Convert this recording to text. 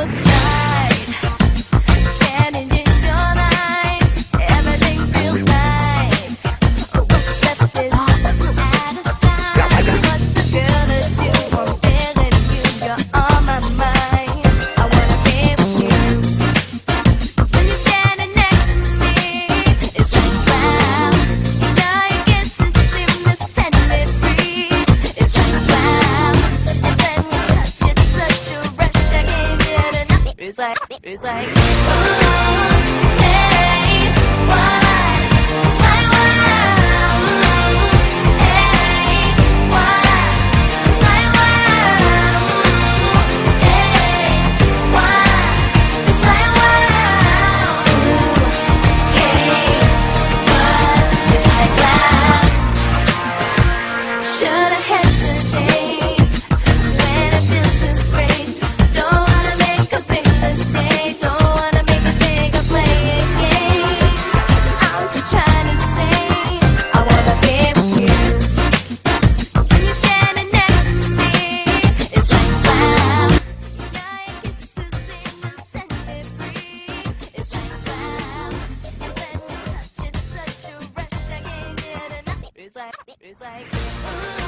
looks right. Standing in your light, everything feels right. One step is out of sight. What's a girl to do? I'm feeling you, you're on my mind. I wanna be with you. When you're standing next to me, it's like wow. Now your kisses seem to set me free. It's like wow. And when we touch, it's such a rush, I can't get enough. It's like ooh, hey, why? It's like wow. Hey, why? It's like wow. Hey, why? It's like wow. Hey, what? It's like wow. Should I hesitate when it feels this great? Don't wanna make a big mistake. Don't wanna make a think of playing games. I'm just trying to say I wanna be with you. When you're standing next to me, it's like wow. Now your kisses seem to set me free. It's like wow. And when we touch, it's such a rush, I can't get enough. It's like ooh.